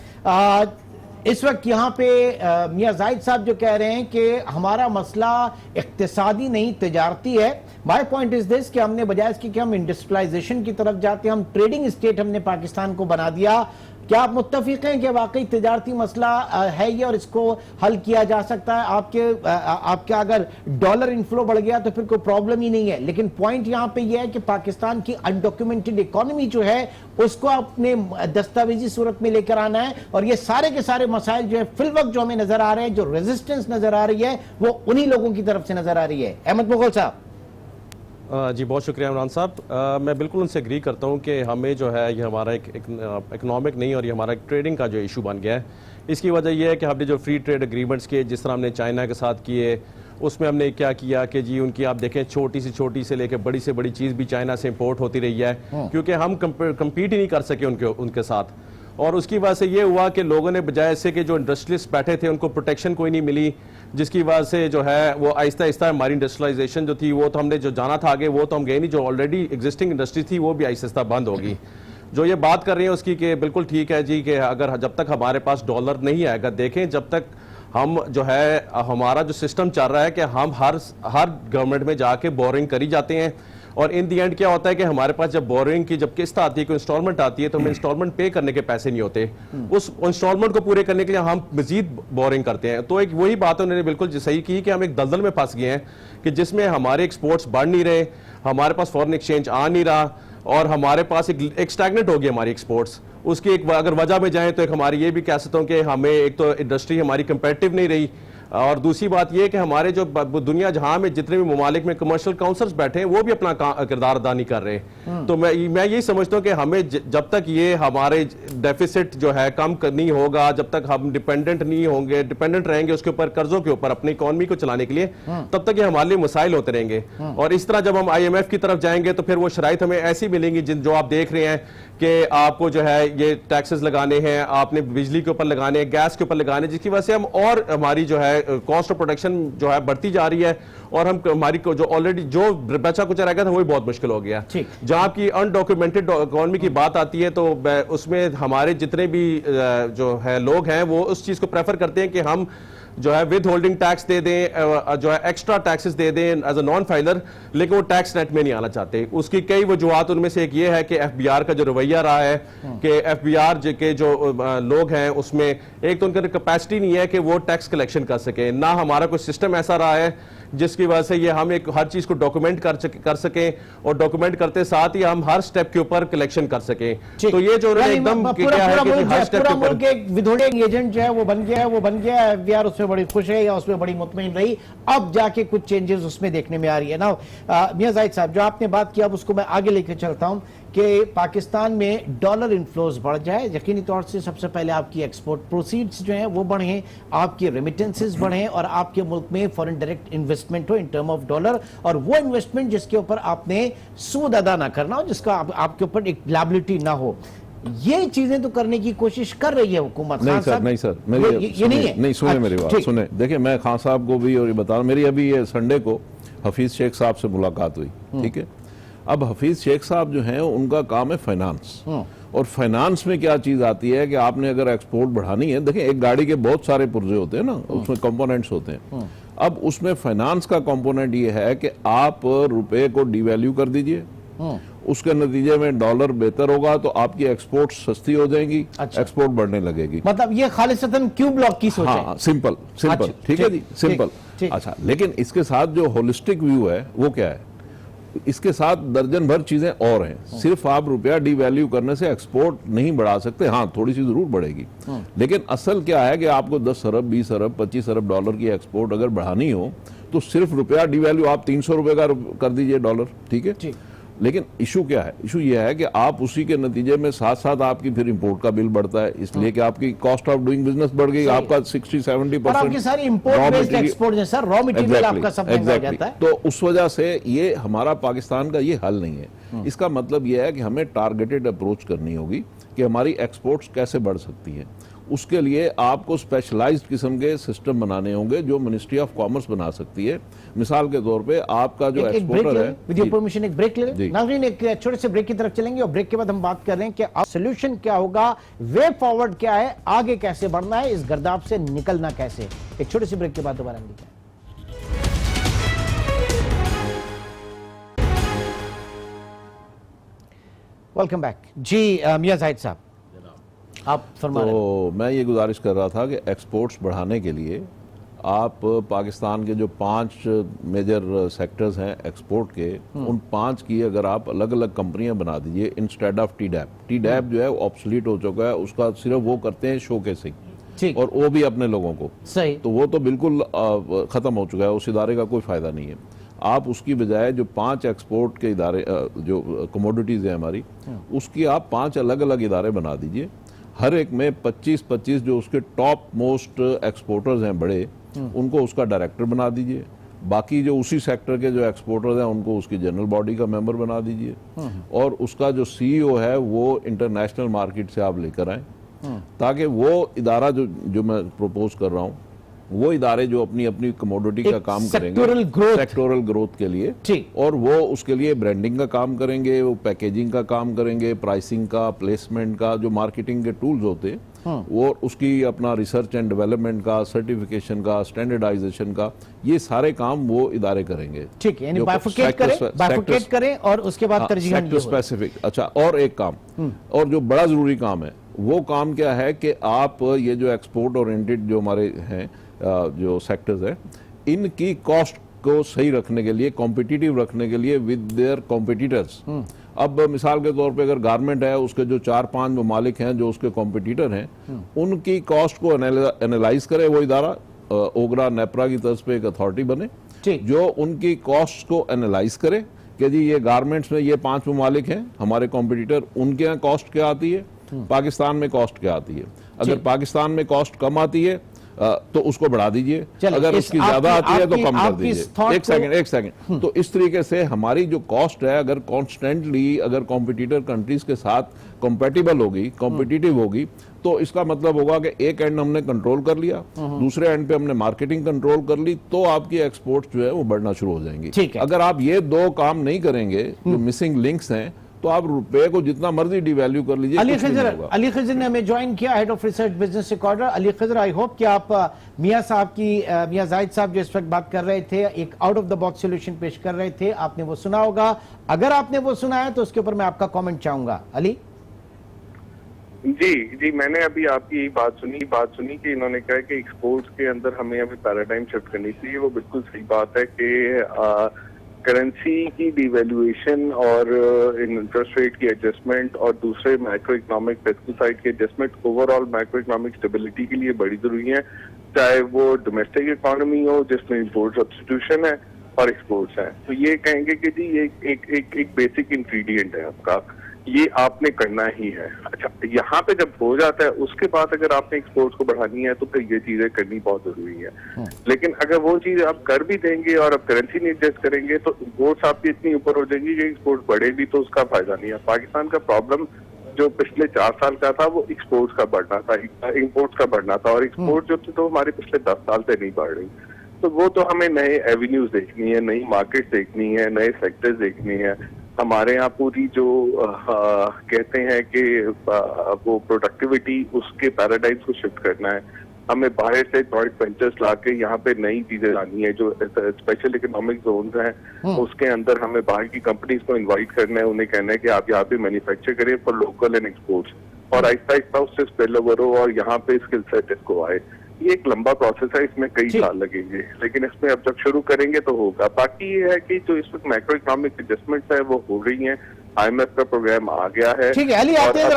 इस वक्त यहाँ पे मियां जाहिद साहब जो कह रहे हैं कि हमारा मसला इक्तिसादी नहीं तिजारती है। माय पॉइंट इज दिस कि हमने बजाय इसके कि हम इंडस्ट्रियलाइजेशन की तरफ जाते हैं, हम ट्रेडिंग स्टेट हमने पाकिस्तान को बना दिया। क्या आप मुत्तफिक हैं कि वाकई तिजारती मसला है ये और इसको हल किया जा सकता है? आपके अगर डॉलर इनफ्लो बढ़ गया तो फिर कोई प्रॉब्लम ही नहीं है, लेकिन पॉइंट यहां पे ये है कि पाकिस्तान की अनडॉक्यूमेंटेड इकोनॉमी जो है उसको अपने दस्तावेजी सूरत में लेकर आना है। और ये सारे के सारे मसाइल जो है फिल वक्त जो हमें नजर आ रहे हैं, जो रेजिस्टेंस नजर आ रही है, वो उन्हीं लोगों की तरफ से नजर आ रही है। अहमद मुगल साहब। जी बहुत शुक्रिया इमरान साहब। मैं बिल्कुल उनसे एग्री करता हूँ कि हमें जो है ये हमारा एक इकनॉमिक नहीं और ये हमारा एक ट्रेडिंग का जो इशू बन गया है। इसकी वजह यह है कि हमने जो फ्री ट्रेड एग्रीमेंट्स किए, जिस तरह हमने चाइना के साथ किए, उसमें हमने क्या किया कि जी उनकी आप देखें छोटी से लेकर बड़ी से बड़ी चीज़ भी चाइना से इंपोर्ट होती रही है, क्योंकि हम कम्पीट ही नहीं कर सके उनके साथ। और उसकी वजह से ये हुआ कि लोगों ने बजाय ऐसे कि जो इंडस्ट्रियलिस्ट बैठे थे उनको प्रोटेक्शन कोई नहीं मिली, जिसकी वजह से जो है वो आहिस्ता आहिस्ता हमारी इंडस्ट्रियलाइजेशन जो थी वो तो हमने जो जाना था आगे वो तो हम गए नहीं, जो ऑलरेडी एग्जिस्टिंग इंडस्ट्री थी वो भी आहिस्ता आहिस्ता बंद होगी। जो ये बात कर रहे हैं उसकी कि बिल्कुल ठीक है जी, कि अगर जब तक हमारे पास डॉलर नहीं आएगा, देखें जब तक हम जो है हमारा जो सिस्टम चल रहा है कि हम हर गवर्नमेंट में जाके बोरिंग करी जाते हैं, और इन दी एंड क्या होता है कि हमारे पास जब बोरिंग की जब किस्त आती है, कोई इंस्टॉलमेंट आती है, तो हमें इंस्टॉलमेंट पे करने के पैसे नहीं होते, उस इंस्टॉलमेंट को पूरे करने के लिए हम मजीद बोरिंग करते हैं। तो एक वही बात उन्होंने बिल्कुल सही की कि हम एक दलदल में फंस गए हैं कि जिसमें हमारे एक्सपोर्ट्स बढ़ नहीं रहे, हमारे पास फॉरेन एक्सचेंज आ नहीं रहा, और हमारे पास एक स्टैग्नेंट हो गई हमारी एक्सपोर्ट्स। उसकी एक अगर वजह में जाएं तो एक हमारी ये भी कह सकता हूँ कि हमें एक तो इंडस्ट्री हमारी कंपेटिटिव नहीं रही, और दूसरी बात यह कि हमारे जो दुनिया जहां में जितने भी ममालिक में कमर्शियल काउंसलर्स बैठे हैं वो भी अपना किरदार अदा नहीं कर रहे। तो मैं यही समझता हूं कि हमें जब तक ये हमारे डेफिसिट जो है कम नहीं होगा, जब तक हम डिपेंडेंट नहीं होंगे, डिपेंडेंट रहेंगे उसके ऊपर, कर्जों के ऊपर अपनी इकोनॉमी को चलाने के लिए, तब तक ये हमारे लिए मसाइल होते रहेंगे। और इस तरह जब हम IMF की तरफ जाएंगे तो फिर वो शराइत हमें ऐसी मिलेंगी जो आप देख रहे हैं कि आपको जो है ये टैक्सेस लगाने हैं, आपने बिजली के ऊपर लगाने हैं, गैस के ऊपर लगाने, जिसकी वजह से हम और हमारी जो है कॉस्ट ऑफ प्रोडक्शन जो है बढ़ती जा रही है, और हम हमारी को जो ऑलरेडी जो बचा कुछ रह गया था वो भी बहुत मुश्किल हो गया। जहां की अनडॉक्यूमेंटेड इकोनॉमी की बात आती है तो उसमें हमारे जितने भी जो है लोग हैं वो उस चीज को प्रेफर करते हैं कि हम जो है विद होल्डिंग टैक्स दे दें, जो है एक्स्ट्रा टैक्सेस दे दें एज अ नॉन फाइलर, लेकिन वो टैक्स नेट में नहीं आना चाहते। उसकी कई वजूहत, उनमें से एक ये है कि FBR का जो रवैया रहा है कि FBR के जो लोग हैं उसमें एक तो उनकी कैपेसिटी नहीं है कि वो टैक्स कलेक्शन कर सके, ना हमारा कोई सिस्टम ऐसा रहा है जिसकी वजह से ये हम एक हर चीज को डॉक्यूमेंट कर सकें, और डॉक्यूमेंट करते साथ ही हम हर स्टेप के ऊपर कलेक्शन कर सकें। तो ये जो एकदम विथहोल्डिंग एजेंट जो है वो बन गया है, FBR उसमें बड़ी खुश है या उसमें बड़ी मुतमईन रही, अब जाके कुछ चेंजेस उसमें देखने में आ रही है ना। मियां जाहिद साहब, जो आपने बात किया अब उसको मैं आगे लेकर चलता हूं कि पाकिस्तान में डॉलर इनफ्लोज बढ़ जाए, यकीनी तौर से सबसे पहले आपकी एक्सपोर्ट प्रोसीड्स जो हैं वो बढ़ें, आपके रेमिटेंसेस बढ़ें, और आपके मुल्क में फॉरेन डायरेक्ट इन्वेस्टमेंट हो इन टर्म ऑफ डॉलर, और वो इन्वेस्टमेंट जिसके ऊपर आपने सूद अदा ना करना हो, जिसका आपके ऊपर एक लायबिलिटी ना हो। ये चीजें तो करने की कोशिश कर रही है हुकूमत। नहीं सर, नहीं सर, ये नहीं है। नहीं, सुने मेरी बात, सुने। देखिए, मैं खान साहब को भी और ये बता रहा हूं, मेरी अभी ये संडे को हफीज शेख साहब से मुलाकात हुई, ठीक है। अब हफीज शेख साहब जो हैं उनका काम है फाइनेंस, और फाइनेंस में क्या चीज आती है कि आपने अगर एक्सपोर्ट बढ़ानी है, देखिए एक गाड़ी के बहुत सारे पुर्जे होते हैं ना, उसमें कंपोनेंट्स होते हैं। अब उसमें फाइनेंस का कंपोनेंट ये है कि आप रुपए को डिवैल्यू कर दीजिए, उसके नतीजे में डॉलर बेहतर होगा तो आपकी एक्सपोर्ट सस्ती हो जाएंगी, एक्सपोर्ट बढ़ने लगेगी। मतलब ये खालिसतन क्यू ब्लॉक की सोच है। हाँ, सिंपल, ठीक है जी, सिंपल। अच्छा, लेकिन इसके साथ जो होलिस्टिक व्यू है वो क्या है, इसके साथ दर्जन भर चीजें और हैं। सिर्फ आप रुपया डिवैल्यू करने से एक्सपोर्ट नहीं बढ़ा सकते, हाँ थोड़ी सी जरूर बढ़ेगी, लेकिन असल क्या है कि आपको 10 अरब 20 अरब 25 अरब डॉलर की एक्सपोर्ट अगर बढ़ानी हो तो सिर्फ रुपया डिवैल्यू आप 300 रुपए का कर दीजिए डॉलर, ठीक है। लेकिन इशू क्या है, इशू ये है कि आप उसी के नतीजे में साथ साथ आपकी फिर इंपोर्ट का बिल बढ़ता है, इसलिए कि आपकी कॉस्ट ऑफ डूइंग बिजनेस बढ़ गई, आपका 60-70% आपकी सारी इंपोर्ट बेस्ड एक्सपोर्ट है सर, रॉ मटेरियल आपका सब महंगा जाता है। तो उस वजह से ये हमारा पाकिस्तान का ये हल नहीं है। इसका मतलब ये है कि हमें टारगेटेड अप्रोच करनी होगी कि हमारी एक्सपोर्ट्स कैसे बढ़ सकती है। उसके लिए आपको स्पेशलाइज्ड किस्म के सिस्टम बनाने होंगे जो मिनिस्ट्री ऑफ कॉमर्स बना सकती है। मिसाल के तौर पे आपका जो एक्सपोर्टर है, विद योर परमिशन एक ब्रेक ले। नाज़रीन, एक छोटे से ब्रेक की तरफ चलेंगे और ब्रेक के बाद हम बात कर रहे हैं कि सोल्यूशन क्या होगा, वे फॉरवर्ड क्या है, आगे कैसे बढ़ना है, इस गर्दाब से निकलना कैसे। एक छोटे से ब्रेक के बाद दोबारा मिलते हैं। वेलकम बैक जी। मियां जाहिद साहब, आप फरमाएं। तो मैं ये गुजारिश कर रहा था कि एक्सपोर्ट्स बढ़ाने के लिए आप पाकिस्तान के जो 5 मेजर सेक्टर्स हैं एक्सपोर्ट के, उन 5 की अगर आप अलग अलग कंपनियां बना दीजिए इंस्टेड ऑफ टीडैप जो है ऑब्सोलीट हो चुका है, उसका सिर्फ वो करते हैं शोकेसिंग, और वो भी अपने लोगों को, सही, तो वो तो बिल्कुल खत्म हो चुका है, उस इदारे का कोई फायदा नहीं है। आप उसकी बजाय जो 5 एक्सपोर्ट के इदारे जो कमोडिटीज है हमारी, उसकी आप 5 अलग अलग इदारे बना दीजिए, हर एक में 25-25 जो उसके टॉप मोस्ट एक्सपोर्टर्स हैं बड़े, उनको उसका डायरेक्टर बना दीजिए, बाकी जो उसी सेक्टर के जो एक्सपोर्टर्स हैं उनको उसकी जनरल बॉडी का मेंबर बना दीजिए और उसका जो सीईओ है वो इंटरनेशनल मार्केट से आप लेकर आए ताकि वो इदारा जो मैं प्रपोज कर रहा हूँ वो इदारे जो अपनी अपनी कमोडिटी का काम करेंगे सेक्टोरल ग्रोथ के लिए और वो उसके लिए ब्रांडिंग का काम करेंगे, वो पैकेजिंग का काम करेंगे, प्राइसिंग का, प्लेसमेंट का, जो मार्केटिंग के टूल्स होते हैं वो उसकी अपना रिसर्च एंड डेवलपमेंट का, सर्टिफिकेशन का, स्टैंडर्डाइजेशन का, ये सारे काम वो इदारे करेंगे। ठीक है, यानी बाइफरकेट करें और उसके बाद तरजीह सेक्टर स्पेसिफिक। अच्छा, और एक काम और जो बड़ा जरूरी काम है वो काम क्या है कि आप ये जो एक्सपोर्ट ओरिएंटेड जो हमारे हैं जो सेक्टर्स हैं इनकी कॉस्ट को सही रखने के लिए, कॉम्पिटिटिव रखने के लिए विद देयर कॉम्पिटिटर्स। अब मिसाल के तौर पे अगर गारमेंट है उसके जो 4-5 ममालिक हैं जो उसके कॉम्पिटिटर हैं उनकी कॉस्ट को एनालाइज करे वो इदारा, ओगरा नेपरा की तर्ज पे एक अथॉरिटी बने जो उनकी कॉस्ट को एनालाइज करे कि जी ये गारमेंट्स में ये 5 ममालिक हैं हमारे कॉम्पिटिटर, उनके यहाँ कॉस्ट क्या आती है, पाकिस्तान में कॉस्ट क्या आती है। अगर पाकिस्तान में कॉस्ट कम आती है तो उसको बढ़ा दीजिए, अगर उसकी ज्यादा आती है तो कम कर दीजिए। एक सेकंड तो इस तरीके से हमारी जो कॉस्ट है अगर कॉन्स्टेंटली अगर कॉम्पिटिटर कंट्रीज के साथ कॉम्पेटिबल होगी, कॉम्पिटिटिव होगी, तो इसका मतलब होगा कि एक एंड हमने कंट्रोल कर लिया, दूसरे एंड पे हमने मार्केटिंग कंट्रोल कर ली, तो आपकी एक्सपोर्ट्स जो है वो बढ़ना शुरू हो जाएंगी। अगर आप ये दो काम नहीं करेंगे, जो मिसिंग लिंक्स हैं, तो आप रुपए को जितना मर्जी डिवैल्यू कर लीजिए। अली खिजर ने हमें ज्वाइन किया, head of research Business Recorder. Ali Khizar, I hope कि आप मियां जाहिद साहब जो इस वक्त बात कर रहे थे, एक out of the box solution पेश कर रहे थे, आपने वो सुना होगा। अगर आपने वो सुना है तो उसके ऊपर मैं आपका कमेंट चाहूंगा। अली जी, मैंने अभी आपकी बात सुनी कि इन्होंने कहा कि एक्सपोर्ट्स के अंदर हमें अभी पैराडाइम शिफ्ट करनी चाहिए। वो बिल्कुल सही बात है कि करेंसी की डिवेल्युएशन और इंटरेस्ट रेट की एडजस्टमेंट और दूसरे माइक्रो इकोनॉमिक फिस्कल साइड की adjustment overall micro economic stability के लिए बड़ी जरूरी है, चाहे वो डोमेस्टिक इकोनॉमी हो जिसमें इंपोर्ट सब्स्टिट्यूशन है और एक्सपोर्ट्स है। तो ये कहेंगे कि जी ये एक बेसिक इंग्रेडिएंट है आपका, ये आपने करना ही है। अच्छा, यहाँ पे जब हो जाता है उसके बाद अगर आपने एक्सपोर्ट्स को बढ़ानी है तो फिर ये चीजें करनी बहुत जरूरी है। लेकिन अगर वो चीज आप कर भी देंगे और आप करेंसी नहीं एडजस्ट करेंगे तो इम्पोर्ट्स आपकी इतनी ऊपर हो जाएंगी कि एक्सपोर्ट बढ़े भी तो उसका फायदा नहीं है। पाकिस्तान का प्रॉब्लम जो पिछले 4 साल का था वो एक्सपोर्ट्स का बढ़ना था, इम्पोर्ट्स का बढ़ना था, और एक्सपोर्ट जो थी तो हमारे पिछले 10 साल से नहीं बढ़ रही। तो वो तो हमें नए एवेन्यूज देखनी है, नई मार्केट देखनी है, नए सेक्टर्स देखनी है। हमारे यहाँ पूरी जो कहते हैं कि वो प्रोडक्टिविटी उसके पैराडाइम्स को शिफ्ट करना है। हमें बाहर से जॉइंट वेंचर्स लाके यहाँ पे नई चीजें लानी है। जो स्पेशल इकोनॉमिक जोन्स हैं उसके अंदर हमें बाहर की कंपनीज को इनवाइट करना है, उन्हें कहना है कि आप यहाँ पे मैन्युफैक्चर करिए फॉर लोकल एंड एक्सपोर्ट्स, और आहिस्ता आहिस्ता उससे स्पिल ओवर हो और यहाँ पे स्किल सेट इसको आए। ये एक लंबा प्रोसेस है, इसमें कई साल लगेंगे, लेकिन इसमें अब जब शुरू करेंगे तो होगा। बाकी ये है कि जो इस वक्त मैक्रो इकोनॉमिक एडजस्टमेंट्स है वो हो रही हैं। IMF का प्रोग्राम आ गया है। ठीक है अली, आपने अगर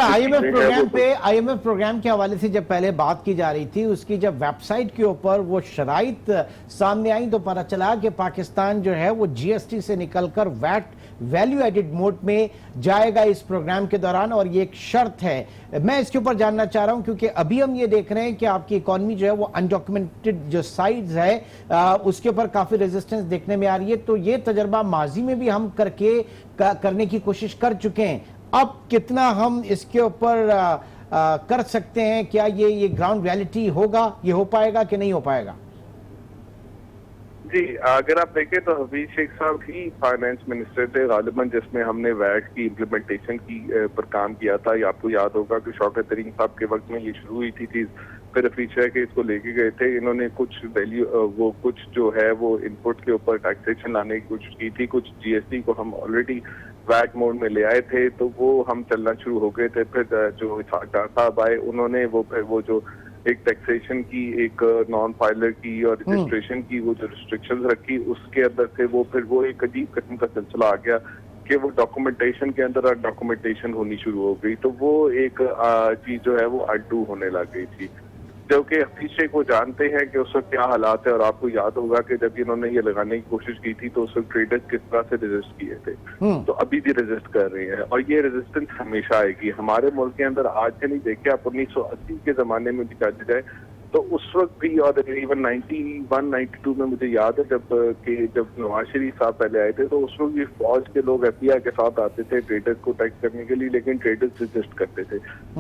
IMF प्रोग्राम के हवाले से जब पहले बात की जा रही थी, उसकी जब वेबसाइट के ऊपर वो शराइत सामने आई तो पता चला कि पाकिस्तान जो है वो GST से निकलकर वैट वैल्यू एडिड मोड में जाएगा इस प्रोग्राम के दौरान, और ये एक शर्त है। मैं इसके ऊपर जानना चाह रहा हूं क्योंकि अभी हम ये देख रहे हैं कि आपकी इकोनॉमी जो है वो अनडॉक्यूमेंटेड जो साइड्स है उसके ऊपर काफी रेजिस्टेंस देखने में आ रही है। तो ये तजर्बा माजी में भी हम करने की कोशिश कर चुके हैं, अब कितना हम इसके ऊपर कर सकते हैं? क्या ये ग्राउंड रियलिटी होगा, ये हो पाएगा कि नहीं हो पाएगा? जी, अगर आप देखें तो हफीज शेख साहब ही फाइनेंस मिनिस्टर थे गालिबन, जिसमें हमने वैट की इम्प्लीमेंटेशन की पर काम किया था। ये आपको याद होगा कि शौकत तरीन साहब के वक्त में ये शुरू हुई थी चीज, फिर हफीज शेख इसको लेके गए थे। इन्होंने कुछ वैल्यू वो कुछ जो है वो इनपुट के ऊपर टैक्सेशन लाने की कोशिश की थी। कुछ GST को हम ऑलरेडी वैट मोड में ले आए थे तो वो हम चलना शुरू हो गए थे। फिर जो साहब आए उन्होंने वो जो एक टैक्सेशन की, एक नॉन फाइलर की और रजिस्ट्रेशन की वो जो रिस्ट्रिक्शंस रखी उसके अंदर थे वो फिर वो एक अजीब किस्म का सिलसिला आ गया कि वो डॉक्यूमेंटेशन के अंदर डॉक्यूमेंटेशन होनी शुरू हो गई। तो वो एक चीज जो है वो अनडू होने लग गई थी, जो कि हफीज शेख वो जानते हैं कि उस वक्त क्या हालात है। और आपको याद होगा कि जब इन्होंने ये लगाने की कोशिश की थी तो उस वक्त ट्रेडर्स किस तरह से रेजिस्ट किए थे, तो अभी भी रेजिस्ट कर रहे हैं और ये रेजिस्टेंस हमेशा आएगी। हमारे मुल्क के अंदर आज से नहीं, देखिए आप 1980 के जमाने में भी चल जाए तो उस वक्त भी, और इवन 91-92 में मुझे याद है जब नवाज शरीफ साहब पहले आए थे, तो उस वक्त भी फौज के लोग FBI के साथ आते थे ट्रेडर्स को टैक्स करने के लिए, लेकिन ट्रेडर्स रेजिस्ट करते थे।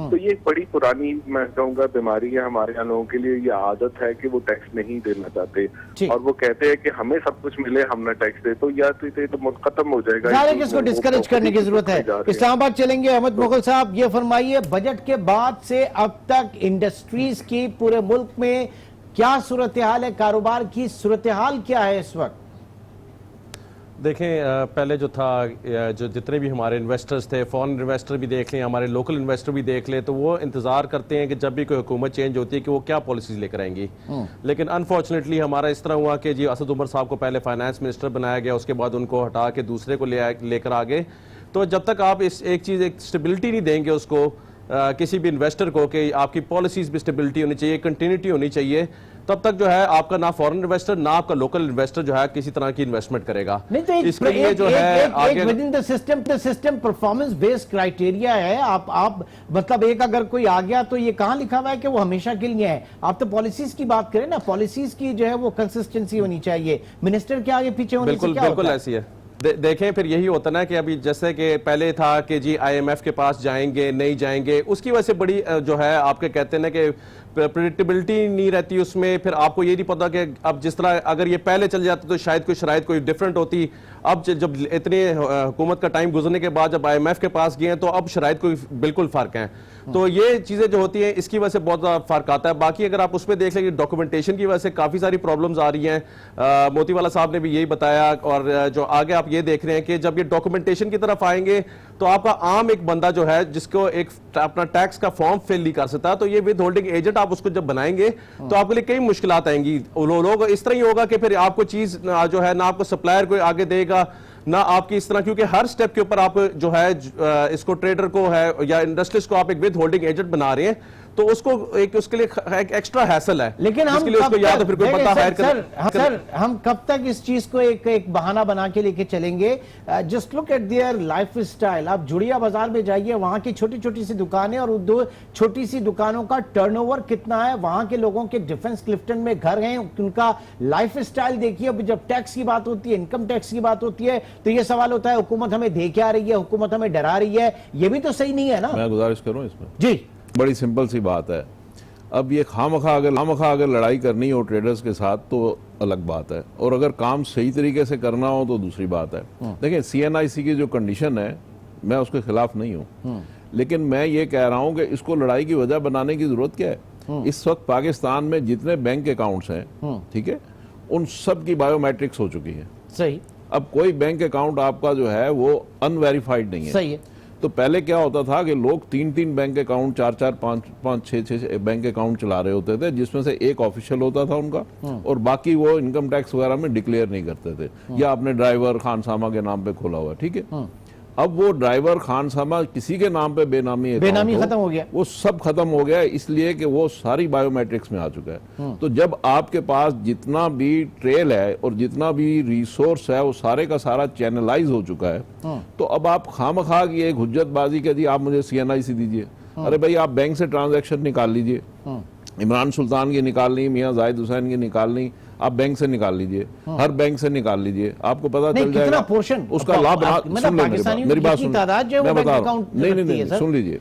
तो ये एक बड़ी पुरानी, मैं कहूँगा, बीमारी है हमारे यहाँ लोगों के लिए। ये आदत है कि वो टैक्स नहीं देना चाहते और वो कहते हैं कि हमें सब कुछ मिले, हम ना टैक्स दे, तो या तो मुल्क खत्म हो जाएगा। इसको डिस्करेज करने की जरूरत है। इस्लामाबाद चलेंगे अहमद मुगल साहब, ये फरमाइए बजट के बाद से अब तक इंडस्ट्रीज की पूरे मुल्क में क्या सूरत हाल है, कारोबार की सूरत हाल क्या है इस वक्त? देखें, पहले जो था, जो जितने भी हमारे इन्वेस्टर्स थे, फॉरेन इन्वेस्टर भी देख लें, हमारे लोकल इन्वेस्टर भी देख लें, तो वो इंतजार करते हैं कि जब भी कोई हुकूमत चेंज होती है कि वो क्या पॉलिसीज लेकर आएंगी। लेकिन अनफॉर्चुनेटली हमारा इस तरह हुआ कि जी असद उमर साहब को पहले फाइनेंस मिनिस्टर बनाया गया, उसके बाद उनको हटा के दूसरे को लेकर आ गए। तो जब तक आप एक स्टेबिलिटी नहीं देंगे उसको, किसी भी इन्वेस्टर को, कि आपकी पॉलिसीज भी स्टेबिलिटी होनी चाहिए, कंटिन्यूटी होनी चाहिए, तब तक जो है आपका ना फॉरेन इन्वेस्टर ना आपका लोकल इन्वेस्टर जो है किसी तरह की इन्वेस्टमेंट करेगा। नहीं तो इसके लिए जो है आगे with in the system performance based criteria है। आप मतलब एक अगर कोई आ गया तो ये कहां लिखा हुआ है कि वो हमेशा के लिए है? आप तो पॉलिसीज की बात करें ना, पॉलिसीज की जो है वो कंसिस्टेंसी होनी चाहिए, मिनिस्टर के आगे पीछे होने से क्या होता है? बिल्कुल ऐसी है। देखें, फिर यही होता ना कि अभी जैसे कि पहले था कि जी IMF के पास जाएंगे नहीं जाएंगे, उसकी वजह से बड़ी जो है आपके कहते हैं ना कि प्रेडिक्टेबिलिटी नहीं रहती उसमें। फिर आपको ये नहीं पता कि अब जिस तरह अगर ये पहले चल जाते तो शायद कोई शराइत कोई डिफरेंट होती। अब जब इतने हुकूमत का टाइम गुजरने के बाद जब IMF के पास गए हैं तो अब शराइत कोई बिल्कुल फर्क है। तो ये चीजें जो होती हैं इसकी वजह से बहुत ज़्यादा फर्क आता है। बाकी अगर आप उसमें देख लें, डॉक्यूमेंटेशन की वजह से काफ़ी सारी प्रॉब्लम्स आ रही हैं। मोतीवाला साहब ने भी यही बताया, और जो आगे आप ये देख रहे हैं कि जब ये डॉक्यूमेंटेशन की तरफ आएंगे तो आपका आम एक बंदा जो है जिसको एक अपना टैक्स का फॉर्म फिल नहीं कर सकता, तो ये विद होल्डिंग एजेंट आप उसको जब बनाएंगे तो आपके लिए कई मुश्किलात आएंगी। लोग इस तरह ही होगा कि फिर आपको चीज जो है ना आपको सप्लायर कोई आगे देगा ना आपकी इस तरह, क्योंकि हर स्टेप के ऊपर आप जो है इसको ट्रेडर को है या इंडस्ट्रियलिस्ट को आप एक विद होल्डिंग एजेंट बना रहे हैं, तो उसको उसके लिए एक एक्स्ट्रा हैसल है। लेकिन हम उसको याद है फिर कोई बंदा हायर सर हम कब तक इस चीज को एक बहाना बना के लेके चलेंगे? Just look at their life style. आप जुड़िया बाजार में जाइए, वहां की छोटी छोटी सी दुकानें और दो छोटी सी दुकानों का टर्नओवर कितना है, वहां के लोगों के डिफेंस क्लिफ्टन में घर हैं, उनका लाइफ स्टाइल देखिए। अब जब टैक्स की बात होती है, इनकम टैक्स की बात होती है, तो ये सवाल होता है हुकूमत हमें दे क्या रही है, हुकूमत हमें डरा रही है, ये भी तो सही नहीं है ना। मैं गुजारिश करूं इसमें जी, बड़ी सिंपल सी बात है। अब ये खामखा अगर लड़ाई करनी हो ट्रेडर्स के साथ तो अलग बात है, और अगर काम सही तरीके से करना हो तो दूसरी बात है। देखिए, CNIC की जो कंडीशन है, मैं उसके खिलाफ नहीं हूँ, लेकिन मैं ये कह रहा हूँ कि इसको लड़ाई की वजह बनाने की जरूरत क्या है। इस वक्त पाकिस्तान में जितने बैंक अकाउंट्स हैं, ठीक है, उन सब की बायोमेट्रिक्स हो चुकी है। सही। अब कोई बैंक अकाउंट आपका जो है वो अनवेरिफाइड नहीं है। सही है। तो पहले क्या होता था कि लोग 3-3 बैंक अकाउंट, 4-4, 5-5, 6-6 बैंक अकाउंट चला रहे होते थे, जिसमें से एक ऑफिशियल होता था उनका, और बाकी वो इनकम टैक्स वगैरह में डिक्लेयर नहीं करते थे, या अपने ड्राइवर खानसामा के नाम पे खोला हुआ, ठीक है। अब वो ड्राइवर खानसामा किसी के नाम पे बेनामी खत्म हो गया, वो सब खत्म हो गया, इसलिए कि वो सारी बायोमेट्रिक्स में आ चुका है। तो जब आपके पास जितना भी ट्रेल है और जितना भी रिसोर्स है वो सारे का सारा चैनलाइज हो चुका है, तो अब आप खामखा की एक हुज्जतबाजी के दी आप मुझे CNIC दीजिए। अरे भाई, आप बैंक से ट्रांजैक्शन निकाल लीजिए, इमरान सुल्तान की निकालनी, मियां जाहिद हुसैन की निकालनी, आप बैंक से निकाल लीजिए, हर बैंक से निकाल लीजिए, आपको पता चल जाएगा पोर्शन उसका लाभ। सुन लीजिए मेरी बात, मैं बता रहा हूँ, नहीं, सुन लीजिए।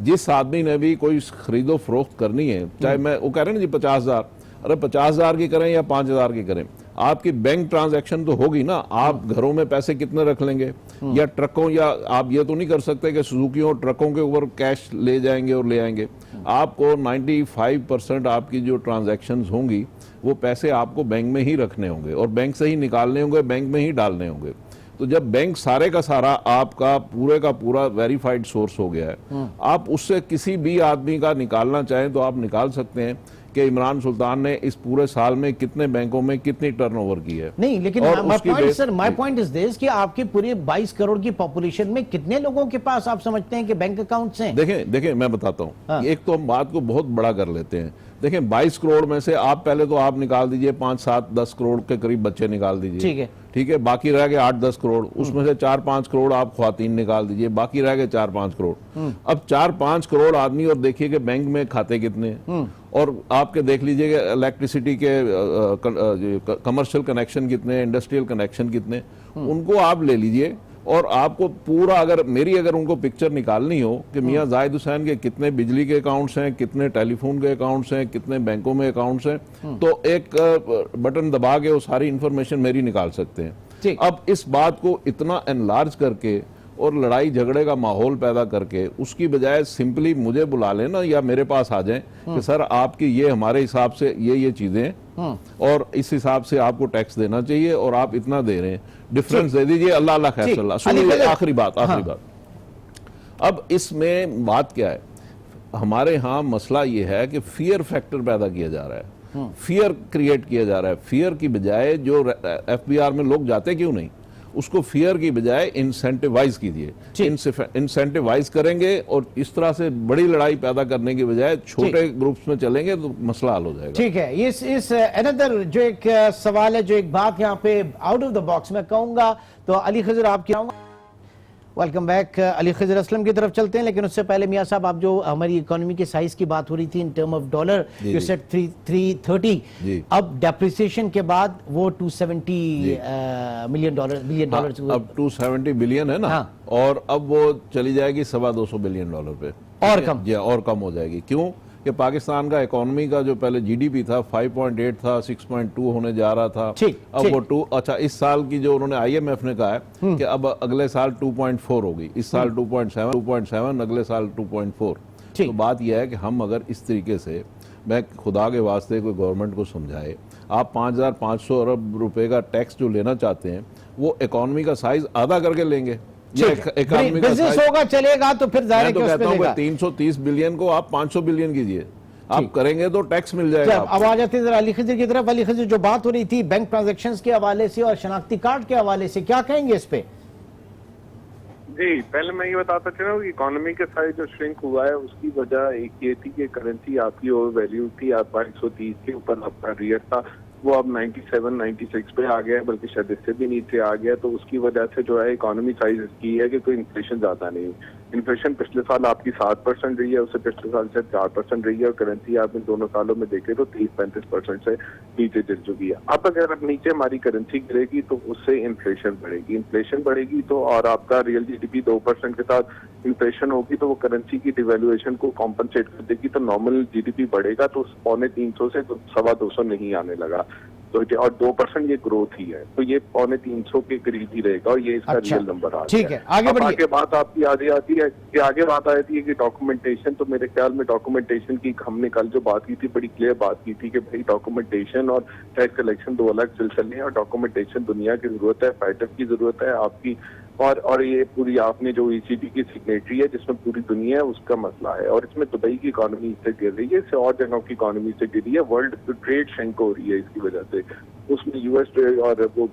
जिस आदमी ने भी कोई खरीदो फरोख्त करनी है, चाहे मैं वो कह रहे हैं ना जी 50,000, अरे 50,000 की करें या 5,000 की करें, आपकी बैंक ट्रांजैक्शन तो होगी ना। आप घरों में पैसे कितने रख लेंगे, या ट्रकों, या आप ये तो नहीं कर सकते कि सुजुकियों और ट्रकों के ऊपर कैश ले जाएंगे और ले आएंगे। आपको 95% आपकी जो ट्रांजैक्शंस होंगी वो पैसे आपको बैंक में ही रखने होंगे, और बैंक से ही निकालने होंगे, बैंक में ही डालने होंगे। तो जब बैंक सारे का सारा आपका पूरे का पूरा वेरीफाइड सोर्स हो गया है, आप उससे किसी भी आदमी का निकालना चाहें तो आप निकाल सकते हैं कि इमरान सुल्तान ने इस पूरे साल में कितने बैंकों में कितनी टर्नओवर की है। नहीं, लेकिन माय पॉइंट इज दिस कि आपके पूरे 22 करोड़ की पॉपुलेशन में कितने लोगों के पास आप समझते हैं कि बैंक अकाउंट्स हैं? देखें मैं बताता हूं। एक तो हम बात को बहुत बड़ा कर लेते हैं। देखें, 22 करोड़ में से आप पहले तो आप निकाल दीजिए 5, 7, 10 करोड़ के करीब बच्चे निकाल दीजिए, ठीक है। बाकी रह गए 8, 10 करोड़, उसमें से 4, 5 करोड़ आप ख्वातीन निकाल दीजिए, बाकी रह गए 4, 5 करोड़। अब 4, 5 करोड़ आदमी, और देखिए कि बैंक में खाते कितने हैं, और आपके देख लीजिएगा इलेक्ट्रिसिटी के कमर्शियल कनेक्शन कितने, इंडस्ट्रियल कनेक्शन कितने, उनको आप ले लीजिए और आपको पूरा अगर उनको पिक्चर निकालनी हो कि मियां जाहिद हुसैन के कितने बिजली के अकाउंट्स हैं, कितने टेलीफोन के अकाउंट्स हैं, कितने बैंकों में अकाउंट्स हैं, तो एक बटन दबा के वो सारी इंफॉर्मेशन मेरी निकाल सकते हैं। अब इस बात को इतना एनलार्ज करके और लड़ाई झगड़े का माहौल पैदा करके उसकी बजाय सिंपली मुझे बुला लेना या मेरे पास आ जाएं कि सर आपकी ये हमारे हिसाब से ये चीजें हैं और इस हिसाब से आपको टैक्स देना चाहिए और आप इतना दे रहे हैं, डिफरेंस दे दीजिए, अल्लाह अल्लाह खैर सल्लाह। सुनिए आखिरी बात। अब इसमें बात क्या है, हमारे यहाँ मसला ये है कि फियर फैक्टर पैदा किया जा रहा है, फियर क्रिएट किया जा रहा है। फियर की बजाय जो FBR में लोग जाते क्यों नहीं, उसको फियर की बजाय इंसेंटिवाइज कीजिए। इंसेंटिवाइज करेंगे और इस तरह से बड़ी लड़ाई पैदा करने की बजाय छोटे ग्रुप्स में चलेंगे तो मसला हल हो जाएगा। ठीक है, इस अनदर जो एक सवाल है, जो एक बात यहाँ पे आउट ऑफ द बॉक्स में कहूंगा, तो अली खिजर आपकी वेलकम बैक। अली खिजर असलम की तरफ चलते हैं, लेकिन उससे पहले मियां साहब, आप जो हमारी इकोनॉमी के साइज की बात हो रही थी in term of dollar, you said 330, अब डेप्रिसिएशन के बाद वो 270 बिलियन डॉलर अब 270 बिलियन है ना, और अब वो चली जाएगी $250 बिलियन पे, और कम हो जाएगी। क्यों कि पाकिस्तान का इकोनॉमी का जो पहले GDP था 5.8 था, 6.2 होने जा रहा था, अब वो 2, अच्छा इस साल की जो उन्होंने IMF ने कहा है कि अब अगले साल 2.4 होगी, इस साल 2.7, अगले साल 2.4। तो बात यह है कि हम अगर इस तरीके से, मैं खुदा के वास्ते कोई गवर्नमेंट को समझाए, आप 5,500 अरब रुपए का टैक्स जो लेना चाहते हैं वो इकोनॉमी का साइज आधा करके लेंगे, बिजनेस होगा चलेगा, तो फिर जाहिर है कि उस पे लेगा। 330 बिलियन को आप 500 बिलियन कीजिए, आप करेंगे तो टैक्स मिल जाएगा। अब आ जाते हैं अली खिजर की तरफ। अली खिजर, जो बात हो रही थी बैंक ट्रांजैक्शंस के हवाले से और शनाख्ती कार्ड के हवाले से, क्या कहेंगे इस पे? जी, पहले मैं ये बताता चला कि इकोनॉमी के साइज जो श्रिंक हुआ है उसकी वजह एक ये थी कि करेंसी आपकी ओवर वैल्यू थी, आप 130 के ऊपर आपका रेट था, वो अब 97-96 पे आ गया है, बल्कि शायद इससे भी नीचे आ गया। तो उसकी वजह से जो है इकोनॉमी साइज इसकी है कि कोई इन्फ्लेशन ज्यादा नहीं। इन्फ्लेशन पिछले साल आपकी 7% रही है, उससे पिछले साल से 4% रही है, और करेंसी आप इन दोनों सालों में देखें तो 30-35% से नीचे गिर चुकी है। अब अगर अब नीचे हमारी करेंसी गिरेगी तो उससे इन्फ्लेशन बढ़ेगी तो, और आपका रियल GDP 2% के साथ इन्फ्लेशन होगी तो वो करेंसी की डिवेल्युएशन को कॉम्पनसेट कर देगी, तो नॉर्मल GDP बढ़ेगा तो 325 से 225 नहीं आने लगा, तो और 2% ये ग्रोथ ही है, तो ये 325 के करीब ही रहेगा, और ये इसका रियल नंबर आ ठीक है। आगे बात आपकी आगे आती है कि डॉक्यूमेंटेशन, तो मेरे ख्याल में डॉक्यूमेंटेशन की हमने कल जो बात की थी, बड़ी क्लियर बात की थी कि भाई डॉक्यूमेंटेशन और टैक्स कलेक्शन 2 अलग सिलसिले हैं, और डॉक्यूमेंटेशन दुनिया की जरूरत है, फाइटर की जरूरत है आपकी, और ये पूरी आपने जो ECB की सिग्नेटरी है जिसमें पूरी दुनिया है, उसका मसला है, और इसमें दुबई की इकोनॉमी इससे गिर रही है, इससे और जगहों की इकोनॉमी से गिरी है, वर्ल्ड ट्रेड श्रिंक हो रही है इसकी वजह से, उसमें US ट्रेड और वो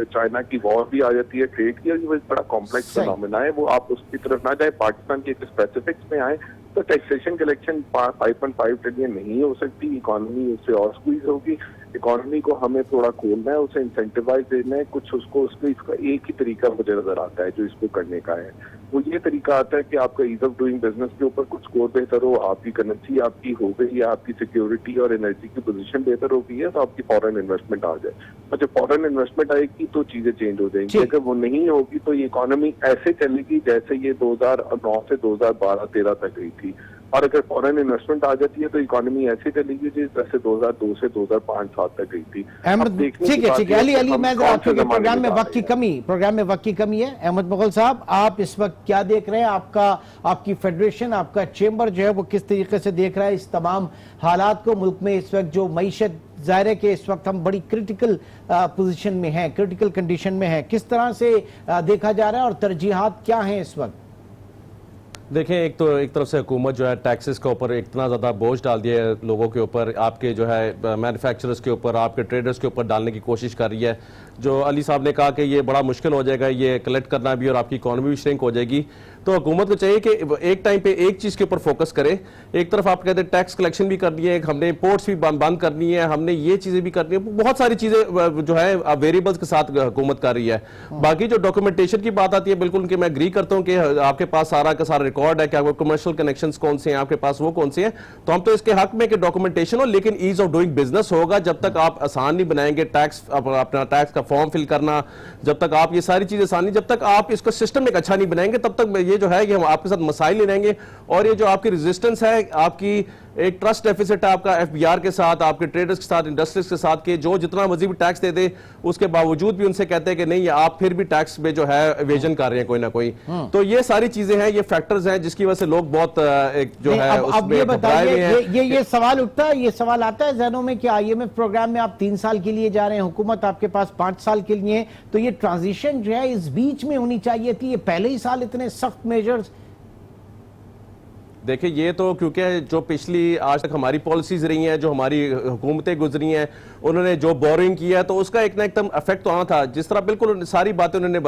चाइना की वॉर भी आ जाती है ट्रेड की, और ये बड़ा कॉम्प्लेक्स फिनोमेना है, वो आप उसकी तरफ ना जाए, पाकिस्तान के स्पेसिफिक्स में आए तो टैक्सेशन कलेक्शन 5.5 ट्रिलियन नहीं हो सकती, इकोनॉमी उससे और स्क्वीज होगी। इकोनॉमी को हमें थोड़ा खोलना है, उसे इंसेंटिवाइज देना है, कुछ उसको इसका एक ही तरीका मुझे नजर आता है जो इसको करने का है, वो ये तरीका आता है कि आपका ईज ऑफ डूइंग बिजनेस के ऊपर कुछ स्कोर बेहतर हो, आपकी करेंसी आपकी हो गई या आपकी सिक्योरिटी और एनर्जी की पोजीशन बेहतर हो गई है, तो आपकी फॉरेन इन्वेस्टमेंट आ जाए, और जब फॉरेन इन्वेस्टमेंट आएगी तो चीजें चेंज हो जाएंगी। अगर वो नहीं होगी तो ये इकोनॉमी ऐसे चलेगी जैसे ये 2009 से 2012-13 तक गई थी, और अगर फॉरेन इन्वेस्टमेंट आ जाती है तो इकोनॉमी ऐसी चलेगी जैसे 2002 से 2005-7 तक गई थी। ठीक है अली, मैं प्रोग्राम में वक्त की कमी है। अहमद मुगल साहब, आप इस वक्त क्या देख रहे हैं? आपकी फेडरेशन, आपका चेंबर जो है वो किस तरीके से देख रहा है इस तमाम हालात को? मुल्क में इस वक्त जो मईशत, जाहिर है कि इस वक्त हम बड़ी क्रिटिकल पोजीशन में हैं, क्रिटिकल कंडीशन में हैं, किस तरह से देखा जा रहा है और तरजीहात क्या हैं इस वक्त? देखें, एक तरफ से हुकूमत जो है टैक्सेस के ऊपर इतना ज़्यादा बोझ डाल दिया है लोगों के ऊपर, आपके जो है मैन्युफैक्चरर्स के ऊपर, आपके ट्रेडर्स के ऊपर डालने की कोशिश कर रही है। जो अली साहब ने कहा कि ये बड़ा मुश्किल हो जाएगा ये कलेक्ट करना भी, और आपकी इकॉनमी भी श्रिंक हो जाएगी, तो हुकूमत को चाहिए कि एक टाइम पे एक चीज़ के ऊपर फोकस करे। एक तरफ आप कहते हैं टैक्स कलेक्शन भी करनी है, हमने इंपोर्ट्स भी बंद करनी है, हमने ये चीज़ें भी करनी है, बहुत सारी चीज़ें जो है वेरिएबल्स के साथ हुकूमत कर रही है। बाकी जो डॉक्यूमेंटेशन की बात आती है, बिल्कुल उनके मैं एग्री करता हूँ कि आपके पास सारा का सारा रिकॉर्ड है कि आपके कमर्शियल कनेक्शंस कौन से हैं, आपके पास वो कौन से हैं, तो हम तो इसके हक में कि डॉक्यूमेंटेशन हो, लेकिन ईज ऑफ डूइंग बिजनेस होगा। जब तक आप आसान नहीं बनाएंगे टैक्स, अपना टैक्स का फॉर्म फिल करना, जब तक आप ये सारी चीजें आसान नहीं, जब तक आप इसका सिस्टम एक अच्छा नहीं बनाएंगे, तब तक ये जो है कि हम आपके साथ मसाइल नहीं रहेंगे। और ये जो आपकी रेजिस्टेंस है, आपकी एक ट्रस्ट डेफिसिट है आपका एफबीआर के साथ, आपके ट्रेडर्स के साथ, इंडस्ट्रीज के साथ, के जो जितना मर्जी भी टैक्स दे दे, उसके बावजूद भी उनसे कहते हैं कि नहीं आप फिर भी टैक्स में जो है एवेजन कर रहे हैं कोई ना कोई। तो ये सारी चीजें हैं, ये फैक्टर्स हैं जिसकी वजह से लोग बहुत एक जो है अब ये बताइए, ये सवाल उठता है, ये सवाल आता है जहनों में कि आईएमएफ प्रोग्राम में आप 3 साल के लिए जा रहे हैं, हुकूमत आपके पास 5 साल के लिए, तो ये ट्रांजिशन जो है इस बीच में होनी चाहिए थी, ये पहले ही साल इतने सख्त मेजर्स। देखिए ये तो क्योंकि जो पिछली आज तक हमारी पॉलिसीज रही हैं, जो हमारी हुकूमतें गुजरी हैं, उन्होंने जो बोरिंग किया है तो उसका एक ना एकदम इफेक्ट तो आना था। जिस तरह बिल्कुल सारी बातें उन्होंने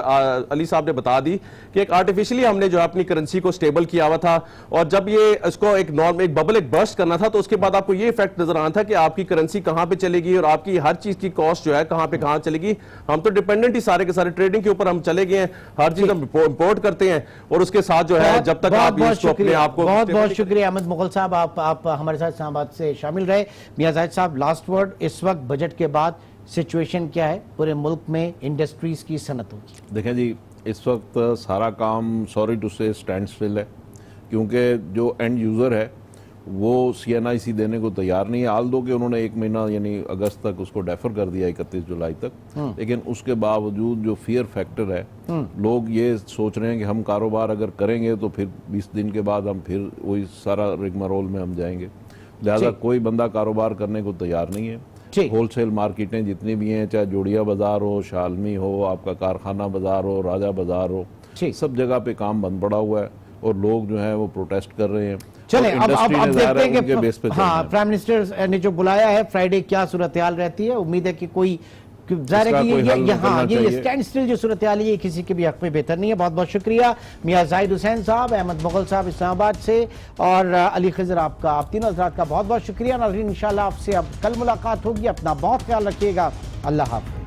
अली साहब ने बता दी कि एक आर्टिफिशियली हमने जो अपनी करेंसी को स्टेबल किया हुआ था, और जब ये इसको एक नॉर्म एक बबल एक बर्स्ट करना था, तो उसके बाद आपको ये इफेक्ट नजर आना था कि आपकी करेंसी कहां पे चलेगी और आपकी हर चीज की कॉस्ट जो है कहां चलेगी। हम तो डिपेंडेंट ही सारे के सारे ट्रेडिंग के ऊपर हम चले गए हैं, हर चीज हम इंपोर्ट करते हैं, और उसके साथ जो है जब तक आप इसको अपने आप को बहुत शुक्रिया अहमद मुगल साहब, आप हमारे साथ इस्लामाबाद से शामिल रहे। मियां जाहिद साहब, लास्ट वर्ड, इस वक्त बजट के बाद सिचुएशन क्या है पूरे मुल्क में, इंडस्ट्रीज की सनतों की? देखें जी, इस वक्त सारा काम सॉरी टू से स्टैंड स्टिल है, क्योंकि जो एंड यूज़र है वो CNIC देने को तैयार नहीं है। आल दो कि उन्होंने 1 महीना यानी अगस्त तक उसको डेफर कर दिया 31 जुलाई तक, लेकिन उसके बावजूद जो फियर फैक्टर है, लोग ये सोच रहे हैं कि हम कारोबार अगर करेंगे तो फिर 20 दिन के बाद हम फिर वही सारा रिगमारोल में हम जाएंगे। लिहाजा कोई बंदा कारोबार करने को तैयार नहीं है। होलसेल मार्केटें जितनी भी हैं, चाहे जोड़िया बाजार हो, शालमी हो, आपका कारखाना बाजार हो, राजा बाजार हो, सब जगह पे काम बंद पड़ा हुआ है और लोग जो है वो प्रोटेस्ट कर रहे हैं। चले अब देखते हैं कि बेस पे हाँ, प्राइम मिनिस्टर ने जो बुलाया है फ्राइडे, क्या सूरत हाल रहती है। उम्मीद है कि कोई ज़ाहिर है कि ये स्टैंड स्टिल जो सूरत हाल है ये किसी के भी हक में बेहतर नहीं है। बहुत बहुत शुक्रिया मियां जाहिद हुसैन साहब, अहमद मुगल साहब इस्लामाबाद से, और अली खिजर आपका, आप तीनों हज़रात का बहुत बहुत शुक्रिया। नाज़रीन, इंशाल्लाह आपसे अब कल मुलाकात होगी। अपना बहुत ख्याल रखिएगा। अल्लाह हाफ़िज़।